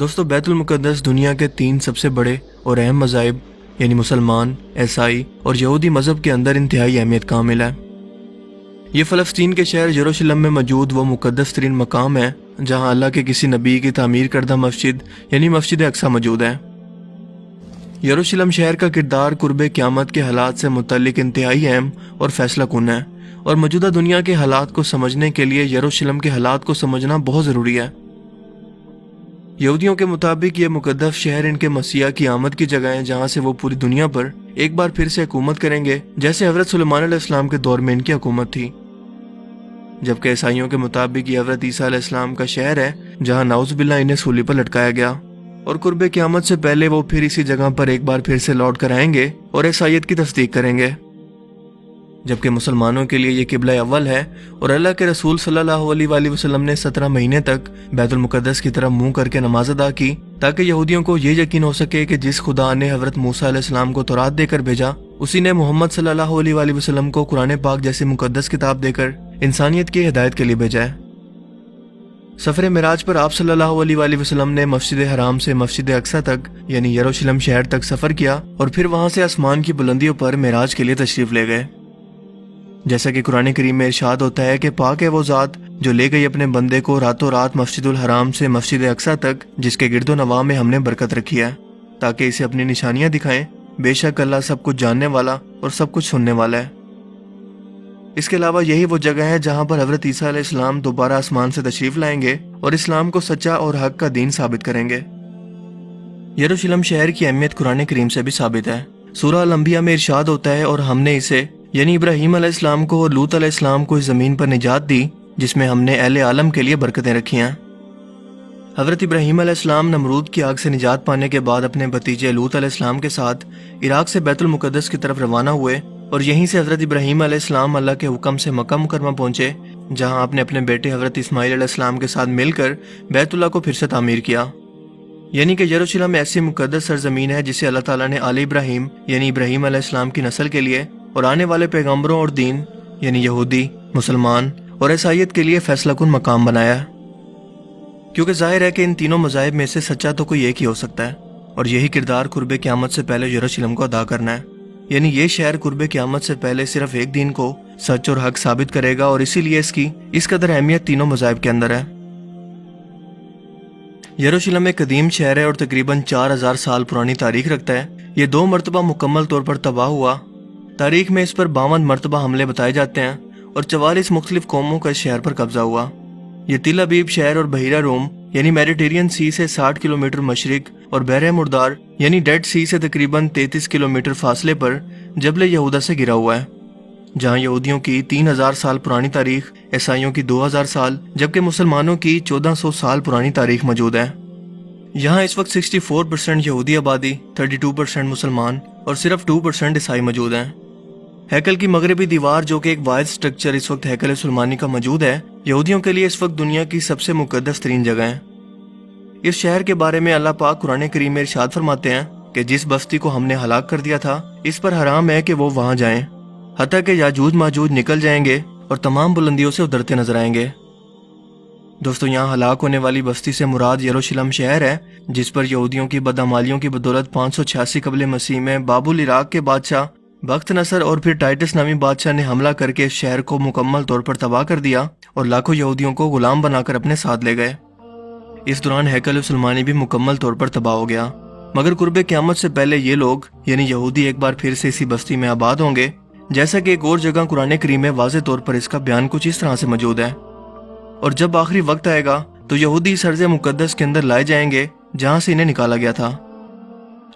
دوستو بیت المقدس دنیا کے 3 سب سے بڑے اور اہم مذاہب یعنی مسلمان، عیسائی اور یہودی مذہب کے اندر انتہائی اہمیت کا حامل ہے۔ یہ فلسطین کے شہر یروشلم میں موجود وہ مقدس ترین مقام ہے جہاں اللہ کے کسی نبی کی تعمیر کردہ مسجد یعنی مسجد اقصی موجود ہے۔ یروشلم شہر کا کردار قرب قیامت کے حالات سے متعلق انتہائی اہم اور فیصلہ کن ہے، اور موجودہ دنیا کے حالات کو سمجھنے کے لیے یروشلم کے حالات کو سمجھنا بہت ضروری ہے۔ یہودیوں کے مطابق یہ مقدس شہر ان کے مسیح کی آمد کی جگہ ہے جہاں سے وہ پوری دنیا پر ایک بار پھر سے حکومت کریں گے، جیسے حضرت سلیمان علیہ السلام کے دور میں ان کی حکومت تھی۔ جبکہ عیسائیوں کے مطابق یہ حضرت عیسیٰ علیہ السلام کا شہر ہے جہاں نعوذ باللہ انہیں سولی پر لٹکایا گیا، اور قرب قیامت سے پہلے وہ پھر اسی جگہ پر ایک بار پھر سے لوٹ کر آئیں گے اور عیسائیت کی تصدیق کریں گے۔ جبکہ مسلمانوں کے لیے یہ قبلہ اول ہے، اور اللہ کے رسول صلی اللہ علیہ وآلہ وسلم نے 17 مہینے تک بیت المقدس کی طرف منہ کر کے نماز ادا کی تاکہ یہودیوں کو یہ یقین ہو سکے کہ جس خدا نے حضرت موسیٰ علیہ السلام کو تورات دے کر بھیجا، اسی نے محمد صلی اللہ علیہ وآلہ وسلم کو قرآن پاک جیسی مقدس کتاب دے کر انسانیت کی ہدایت کے لیے بھیجا ہے۔ سفر معراج پر آپ صلی اللہ علیہ وآلہ وسلم نے مسجد حرام سے مسجد اقصی تک یعنی یروشلم شہر تک سفر کیا، اور پھر وہاں سے آسمان کی بلندیوں پر معراج کے لیے تشریف لے گئے۔ جیسا کہ قرآن کریم میں ارشاد ہوتا ہے کہ پاک ہے وہ ذات جو لے گئی اپنے بندے کو راتوں رات مسجد الحرام سے مسجد اقصی تک، جس کے گرد و نواح میں ہم نے برکت رکھی ہے تاکہ اسے اپنی نشانیاں دکھائیں۔ بے شک اللہ سب کچھ جاننے والا اور سب کچھ سننے والا ہے۔ اس کے علاوہ یہی وہ جگہ ہے جہاں پر حضرت عیسیٰ علیہ السلام دوبارہ آسمان سے تشریف لائیں گے اور اسلام کو سچا اور حق کا دین ثابت کریں گے۔ یروشلم شہر کی اہمیت قرآن کریم سے بھی ثابت ہے۔ سورہ الانبیاء میں ارشاد ہوتا ہے، اور ہم نے اسے یعنی ابراہیم علیہ السلام کو اور لوط علیہ السلام کو اس زمین پر نجات دی جس میں ہم نے اہل عالم کے لیے برکتیں رکھی ہیں۔ حضرت ابراہیم علیہ السلام نمرود کی آگ سے نجات پانے کے بعد اپنے بھتیجے لوط علیہ السلام کے ساتھ عراق سے بیت المقدس کی طرف روانہ ہوئے، اور یہیں سے حضرت ابراہیم علیہ السلام اللہ کے حکم سے مکہ مکرمہ پہنچے، جہاں آپ نے اپنے بیٹے حضرت اسماعیل علیہ السلام کے ساتھ مل کر بیت اللہ کو پھر سے تعمیر کیا۔ یعنی کہ یروشلم ایسی مقدس سرزمین ہے جسے اللہ تعالیٰ نے آل ابراہیم یعنی ابراہیم علیہ السلام کی نسل کے لیے اور آنے والے پیغمبروں اور دین یعنی یہودی، مسلمان اور عیسائیت کے لیے فیصلہ کن مقام بنایا ہے، کیونکہ ظاہر ہے کہ ان تینوں مذاہب میں سے سچا تو کوئی ایک ہی ہو سکتا ہے، اور یہی کردار قرب قیامت سے پہلے یروشلم کو ادا کرنا ہے۔ یعنی یہ شہر قرب قیامت سے پہلے صرف ایک دین کو سچ اور حق ثابت کرے گا، اور اسی لیے اس قدر اہمیت تینوں مذاہب کے اندر ہے۔ یروشلم ایک قدیم شہر ہے اور تقریباً 4000 سال پرانی تاریخ رکھتا ہے۔ یہ 2 مرتبہ مکمل طور پر تباہ ہوا۔ تاریخ میں اس پر 52 مرتبہ حملے بتائے جاتے ہیں، اور 44 مختلف قوموں کا اس شہر پر قبضہ ہوا۔ یہ تل ابیب شہر اور بحیرہ روم یعنی میڈیٹرین سی سے 60 کلومیٹر مشرق اور بحر مردار یعنی ڈیڈ سی سے تقریباً 33 کلومیٹر فاصلے پر جبل یہودا سے گھرا ہوا ہے، جہاں یہودیوں کی 3000 سال پرانی تاریخ، عیسائیوں کی 2000 سال، جبکہ مسلمانوں کی 1400 سال پرانی تاریخ موجود ہے۔ یہاں اس وقت 64% یہودی آبادی، 32% مسلمان اور صرف 2% عیسائی موجود ہیں۔ ہیکل کی مغربی دیوار جو کہ ایک واحد سٹرکچر اس وقت ہیکل سلیمانی کا موجود ہے، یہودیوں کے لیے اس وقت دنیا کی سب سے مقدس ترین جگہ ہے۔ اس شہر کے بارے میں اللہ پاک قرآن کریم میں ارشاد فرماتے ہیں کہ جس بستی کو ہم نے ہلاک کر دیا تھا اس پر حرام ہے کہ وہ وہاں جائیں، حتیٰ کہ یاجوج ماجوج نکل جائیں گے اور تمام بلندیوں سے اترتے نظر آئیں گے۔ دوستو، یہاں ہلاک ہونے والی بستی سے مراد یروشلم شہر ہے، جس پر یہودیوں کی بدعمالیوں کی بدولت 586 قبل مسیح میں بابل عراق کے بادشاہ بخت نصر اور پھر ٹائٹس نامی بادشاہ نے حملہ کر کے اس شہر کو مکمل طور پر تباہ کر دیا اور لاکھوں یہودیوں کو غلام بنا کر اپنے ساتھ لے گئے۔ اس دوران ہیکل سلیمانی بھی مکمل طور پر تباہ ہو گیا، مگر قرب قیامت سے پہلے یہ لوگ یعنی یہودی ایک بار پھر سے اسی بستی میں آباد ہوں گے، جیسا کہ ایک اور جگہ قرآن کریم میں واضح طور پر اس کا بیان کچھ اس طرح سے موجود ہے۔ اور جب آخری وقت آئے گا تو یہودی اس ارض مقدس کے اندر لائے جائیں گے جہاں سے انہیں نکالا گیا تھا،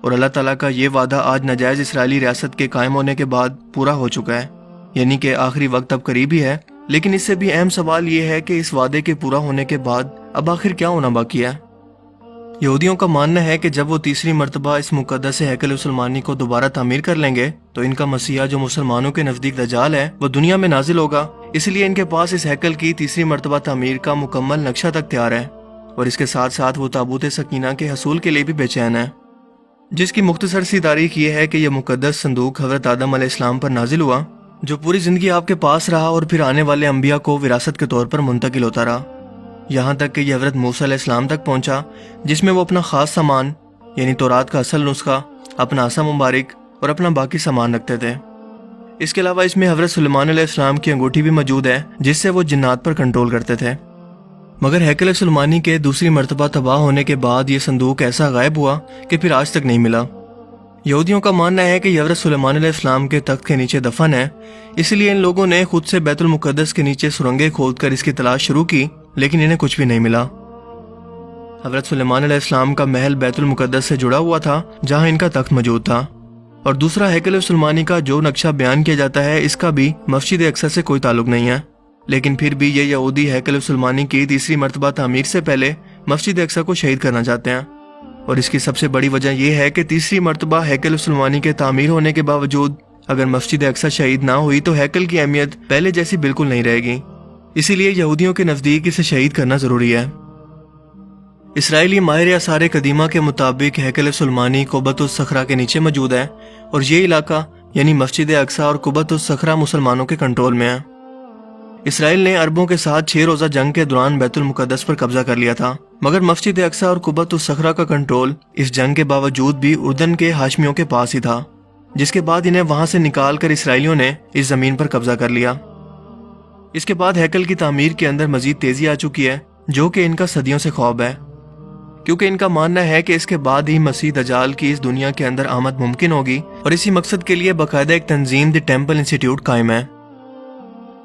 اور اللہ تعالیٰ کا یہ وعدہ آج ناجائز اسرائیلی ریاست کے قائم ہونے کے بعد پورا ہو چکا ہے، یعنی کہ آخری وقت اب قریب ہی ہے۔ لیکن اس سے بھی اہم سوال یہ ہے کہ اس وعدے کے پورا ہونے کے بعد اب آخر کیا ہونا باقی ہے؟ یہودیوں کا ماننا ہے کہ جب وہ تیسری مرتبہ اس مقدس ہیکل سلیمانی کو دوبارہ تعمیر کر لیں گے تو ان کا مسیحا جو مسلمانوں کے نزدیک دجال ہے وہ دنیا میں نازل ہوگا، اس لیے ان کے پاس اس ہیکل کی تیسری مرتبہ تعمیر کا مکمل نقشہ تک تیار ہے، اور اس کے ساتھ ساتھ وہ تابوت سکینہ کے حصول کے لیے بھی بے چین ہے، جس کی مختصر سی تاریخ یہ ہے کہ یہ مقدس صندوق حضرت آدم علیہ السلام پر نازل ہوا، جو پوری زندگی آپ کے پاس رہا اور پھر آنے والے انبیاء کو وراثت کے طور پر منتقل ہوتا رہا۔ یہاں تک کہ یہ حضرت موسیٰ علیہ السلام تک پہنچا، جس میں وہ اپنا خاص سامان یعنی تورات کا اصل نسخہ، اپنا عصا مبارک اور اپنا باقی سامان رکھتے تھے۔ اس کے علاوہ اس میں حضرت سلیمان علیہ السلام کی انگوٹھی بھی موجود ہے، جس سے وہ جنات پر کنٹرول کرتے تھے۔ مگر ہیکل سلیمانی کے دوسری مرتبہ تباہ ہونے کے بعد یہ صندوق ایسا غائب ہوا کہ پھر آج تک نہیں ملا۔ یہودیوں کا ماننا ہے کہ یہ حضرت سلیمان علیہ السلام کے تخت کے نیچے دفن ہے، اس لیے ان لوگوں نے خود سے بیت المقدس کے نیچے سرنگیں کھود کر اس کی تلاش شروع کی، لیکن انہیں کچھ بھی نہیں ملا۔ حضرت سلیمان علیہ السلام کا محل بیت المقدس سے جڑا ہوا تھا، جہاں ان کا تخت موجود تھا، اور دوسرا ہیکل سلیمانی کا جو نقشہ بیان کیا جاتا ہے، اس کا بھی مسجد اقصی سے کوئی تعلق نہیں ہے۔ لیکن پھر بھی یہ یہودی ہیکل سلیمانی کی تیسری مرتبہ تعمیر سے پہلے مسجد اقصی کو شہید کرنا چاہتے ہیں، اور اس کی سب سے بڑی وجہ یہ ہے کہ تیسری مرتبہ ہیکل سلیمانی کے تعمیر ہونے کے باوجود اگر مسجد اقصی شہید نہ ہوئی تو ہیکل کی اہمیت پہلے جیسی بالکل نہیں رہے گی، اسی لیے یہودیوں کے نزدیک اسے شہید کرنا ضروری ہے۔ اسرائیلی ماہر آثار قدیمہ کے مطابق ہیکل سلیمانی قبۃ الصخرہ کے نیچے موجود ہے، اور یہ علاقہ یعنی مسجد اقصی اور قبۃ الصخرہ مسلمانوں کے کنٹرول میں ہے۔ اسرائیل نے عربوں کے ساتھ 6 روزہ جنگ کے دوران بیت المقدس پر قبضہ کر لیا تھا، مگر مسجد اقصی اور قبۃ الصخرہ کا کنٹرول اس جنگ کے باوجود بھی اردن کے ہاشمیوں کے پاس ہی تھا، جس کے بعد انہیں وہاں سے نکال کر اسرائیلیوں نے اس زمین پر قبضہ کر لیا۔ اس کے بعد ہیکل کی تعمیر کے اندر مزید تیزی آ چکی ہے، جو کہ ان کا صدیوں سے خواب ہے، کیونکہ ان کا ماننا ہے کہ اس کے بعد ہی مسیح دجال کی اس دنیا کے اندر آمد ممکن ہوگی، اور اسی مقصد کے لیے باقاعدہ ایک تنظیم دی ٹیمپل انسٹیٹیوٹ قائم ہے۔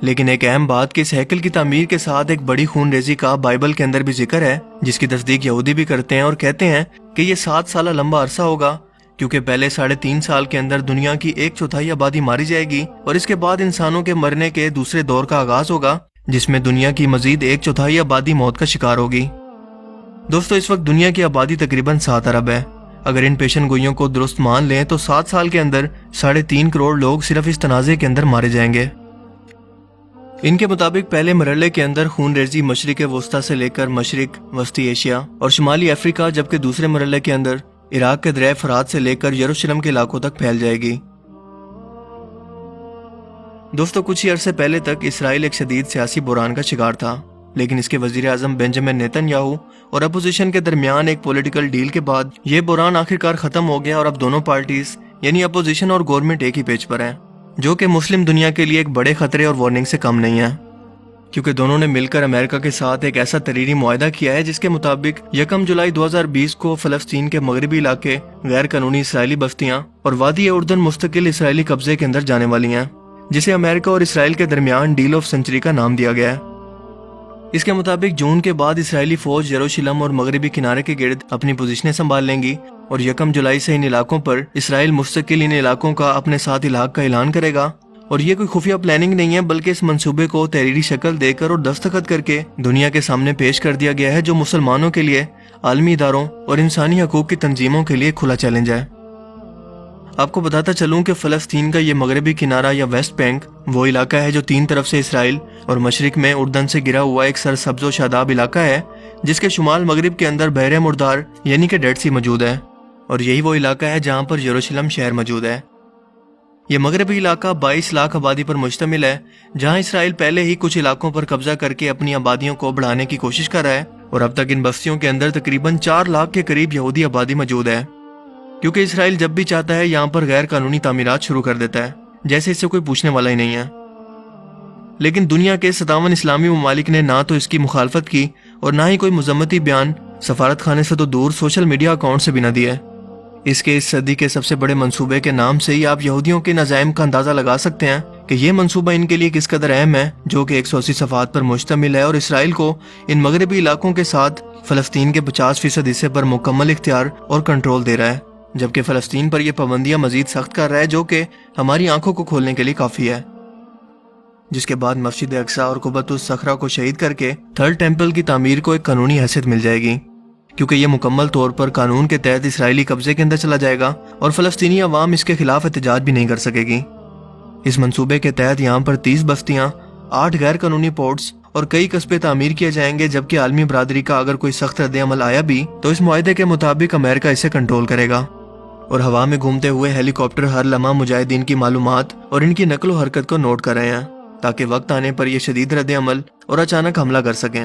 لیکن ایک اہم بات کہ اس ہیکل کی تعمیر کے ساتھ ایک بڑی خون ریزی کا بائبل کے اندر بھی ذکر ہے، جس کی تصدیق یہودی بھی کرتے ہیں اور کہتے ہیں کہ یہ 7 سالہ لمبا عرصہ ہوگا، کیونکہ پہلے 3.5 سال کے اندر دنیا کی 1/4 آبادی ماری جائے گی، اور اس کے بعد انسانوں کے مرنے کے دوسرے دور کا آغاز ہوگا، جس میں دنیا کی مزید 1/4 آبادی موت کا شکار ہوگی۔ دوستو، اس وقت دنیا کی آبادی تقریباً 7 ارب ہے۔ اگر ان پیشن گوئیوں کو درست مان لیں تو 7 سال کے اندر 3.5 کروڑ لوگ صرف اس تنازع کے اندر مارے جائیں گے۔ ان کے مطابق پہلے مرحلے کے اندر خون ریزی مشرق وسطی سے لے کر مشرق وسطی ایشیا اور شمالی افریقہ، جبکہ دوسرے مرحلے کے اندر عراق کے دریائے فرات سے لے کر یروشلم کے علاقوں تک پھیل جائے گی۔ دوستو، کچھ ہی عرصے پہلے تک اسرائیل ایک شدید سیاسی بحران کا شکار تھا، لیکن اس کے وزیر اعظم بنجامن نیتن یاہو اور اپوزیشن کے درمیان ایک پولیٹیکل ڈیل کے بعد یہ بحران آخرکار ختم ہو گیا، اور اب دونوں پارٹیز یعنی اپوزیشن اور گورنمنٹ ایک ہی پیج پر ہیں، جو کہ مسلم دنیا کے لیے ایک بڑے خطرے اور وارننگ سے کم نہیں ہے، کیونکہ دونوں نے مل کر امریکہ کے ساتھ ایک ایسا تحریری معاہدہ کیا ہے جس کے مطابق 1 جولائی 2020 کو فلسطین کے مغربی علاقے غیر قانونی اسرائیلی بستیاں اور وادی اردن مستقل اسرائیلی قبضے کے اندر جانے والی ہیں، جسے امریکہ اور اسرائیل کے درمیان ڈیل آف سینچری کا نام دیا گیا ہے۔ اس کے مطابق جون کے بعد اسرائیلی فوج یروشلم اور مغربی کنارے کے گرد اپنی پوزیشنیں سنبھال لیں گی، اور 1 جولائی سے ان علاقوں پر اسرائیل مستقل ان علاقوں کا اپنے ساتھ الحاق کا اعلان کرے گا، اور یہ کوئی خفیہ پلاننگ نہیں ہے، بلکہ اس منصوبے کو تحریری شکل دے کر اور دستخط کر کے دنیا کے سامنے پیش کر دیا گیا ہے، جو مسلمانوں کے لیے، عالمی اداروں اور انسانی حقوق کی تنظیموں کے لیے کھلا چیلنج ہے۔ آپ کو بتاتا چلوں کہ فلسطین کا یہ مغربی کنارہ یا ویسٹ بینک وہ علاقہ ہے جو 3 طرف سے اسرائیل اور مشرق میں اردن سے گرا ہوا ایک سرسبز و شاداب علاقہ ہے، جس کے شمال مغرب کے اندر بحر مردار یعنی کہ ڈیڈ سی موجود ہے، اور یہی وہ علاقہ ہے جہاں پر یروشلم شہر موجود ہے۔ یہ مغربی علاقہ 22 لاکھ آبادی پر مشتمل ہے، جہاں اسرائیل پہلے ہی کچھ علاقوں پر قبضہ کر کے اپنی آبادیوں کو بڑھانے کی کوشش کر رہا ہے، اور اب تک ان بستیوں کے اندر تقریباً 4 لاکھ کے قریب یہودی آبادی موجود ہے، کیونکہ اسرائیل جب بھی چاہتا ہے یہاں پر غیر قانونی تعمیرات شروع کر دیتا ہے، جیسے اس سے کوئی پوچھنے والا ہی نہیں ہے۔ لیکن دنیا کے 57 اسلامی ممالک نے نہ تو اس کی مخالفت کی اور نہ ہی کوئی مذمتی بیان، سفارت خانے سے تو دور سوشل میڈیا اکاؤنٹ سے بھی نہ دیے۔ اس صدی کے سب سے بڑے منصوبے کے نام سے ہی آپ یہودیوں کے نظائم کا اندازہ لگا سکتے ہیں کہ یہ منصوبہ ان کے لیے کس قدر اہم ہے، جو کہ 180 صفحات پر مشتمل ہے، اور اسرائیل کو ان مغربی علاقوں کے ساتھ فلسطین کے 50% حصے پر مکمل اختیار اور کنٹرول دے رہا ہے، جبکہ فلسطین پر یہ پابندیاں مزید سخت کر رہا ہے، جو کہ ہماری آنکھوں کو کھولنے کے لیے کافی ہے۔ جس کے بعد مسجد اقصی اور قبۃ الصخرہ کو شہید کر کے تھرڈ ٹیمپل کی تعمیر کو ایک قانونی حیثیت مل جائے گی، کیونکہ یہ مکمل طور پر قانون کے تحت اسرائیلی قبضے کے اندر چلا جائے گا، اور فلسطینی عوام اس کے خلاف احتجاج بھی نہیں کر سکے گی۔ اس منصوبے کے تحت یہاں پر 30 بستیاں، 8 غیر قانونی پورٹس اور کئی قصبے تعمیر کیے جائیں گے، جبکہ عالمی برادری کا اگر کوئی سخت رد عمل آیا بھی تو اس معاہدے کے مطابق امریکہ اسے کنٹرول کرے گا، اور ہوا میں گھومتے ہوئے ہیلی کاپٹر ہر لمحہ مجاہدین کی معلومات اور ان کی نقل و حرکت کو نوٹ کر رہے ہیں، تاکہ وقت آنے پر یہ شدید رد عمل اور اچانک حملہ کر سکیں۔